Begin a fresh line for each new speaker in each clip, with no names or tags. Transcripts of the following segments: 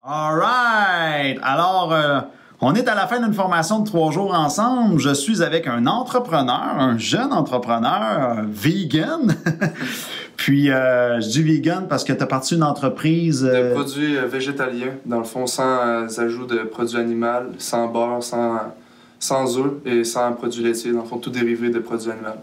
All right! Alors, on est à la fin d'une formation de 3 jours ensemble. Je suis avec un entrepreneur, un jeune entrepreneur, vegan. Puis, je dis vegan parce que tu as parti d'une entreprise...
De produits végétaliens, dans le fond, sans ajout de produits animaux, sans beurre, sans œufs et sans produits laitiers. Dans le fond, tout dérivé de produits animaux.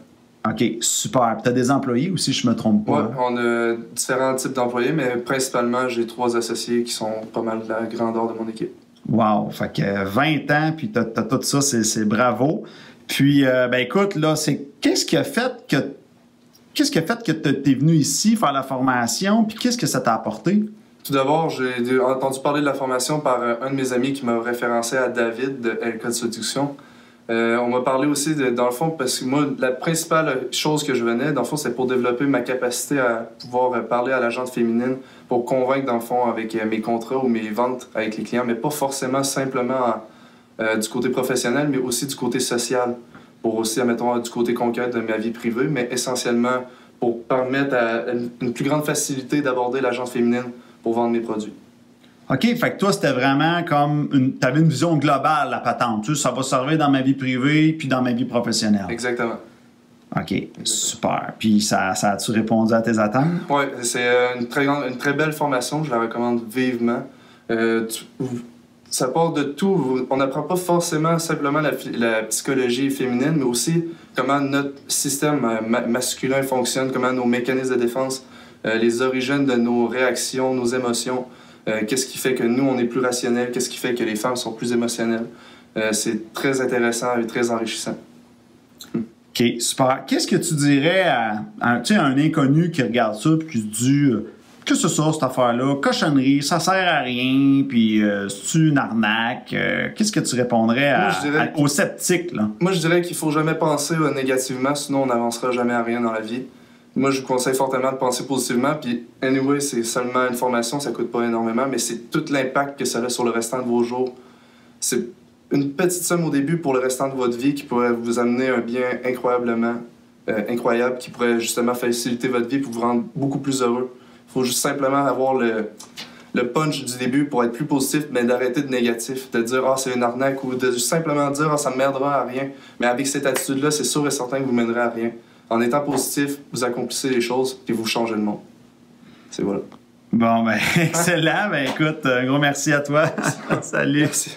OK, super. Puis tu as des employés aussi, je me trompe pas.
Oui, on a différents types d'employés, mais principalement, j'ai 3 associés qui sont pas mal de la grandeur de mon équipe.
Wow! Fait que 20 ans, puis t'as tout ça, c'est bravo. Puis, ben écoute, là, qu'est-ce qui a fait que t'es venu ici faire la formation, puis qu'est-ce que ça t'a apporté?
Tout d'abord, j'ai entendu parler de la formation par un de mes amis qui m'a référencé à David de LK Séduction. On m'a parlé aussi, dans le fond, parce que moi, la principale chose que je venais, dans le fond, c'est pour développer ma capacité à pouvoir parler à la gente féminine, pour convaincre, dans le fond, avec mes contrats ou mes ventes avec les clients, mais pas forcément simplement du côté professionnel, mais aussi du côté social, pour aussi, admettons, du côté concret de ma vie privée, mais essentiellement pour permettre à une plus grande facilité d'aborder la gente féminine pour vendre mes produits.
OK, fait que toi, c'était vraiment comme t'avais une vision globale, la patente. Tu sais, ça va servir dans ma vie privée puis dans ma vie professionnelle.
Exactement.
OK, super. Puis ça a-tu répondu à tes attentes?
Oui, c'est une très belle formation, je la recommande vivement. Ça part de tout. On n'apprend pas forcément simplement la psychologie féminine, mais aussi comment notre système masculin fonctionne, comment nos mécanismes de défense, les origines de nos réactions, nos émotions. Qu'est-ce qui fait que nous, on est plus rationnels? Qu'est-ce qui fait que les femmes sont plus émotionnelles? C'est très intéressant et très enrichissant.
OK, super. Qu'est-ce que tu dirais à un inconnu qui regarde ça et qui se dit que c'est ça, cette affaire-là? Cochonnerie, ça sert à rien, puis c'est une arnaque. Qu'est-ce que tu répondrais aux sceptiques, là?
Moi, je dirais qu'il faut jamais penser négativement, sinon on n'avancera jamais à rien dans la vie. Moi, je vous conseille fortement de penser positivement. Puis, anyway, c'est seulement une formation, ça coûte pas énormément, mais c'est tout l'impact que ça a sur le restant de vos jours. C'est une petite somme au début pour le restant de votre vie qui pourrait vous amener un bien incroyable, qui pourrait justement faciliter votre vie pour vous rendre beaucoup plus heureux. Il faut juste simplement avoir le punch du début pour être plus positif, mais d'arrêter de négatif, de dire « Ah, c'est une arnaque » ou de simplement dire « Ah, ça me mènera à rien ». Mais avec cette attitude-là, c'est sûr et certain que vous mènerez à rien. En étant positif, vous accomplissez les choses puis vous changez le monde. C'est voilà.
Bon, ben, excellent. Ben, écoute, un gros merci à toi. Salut.
Merci.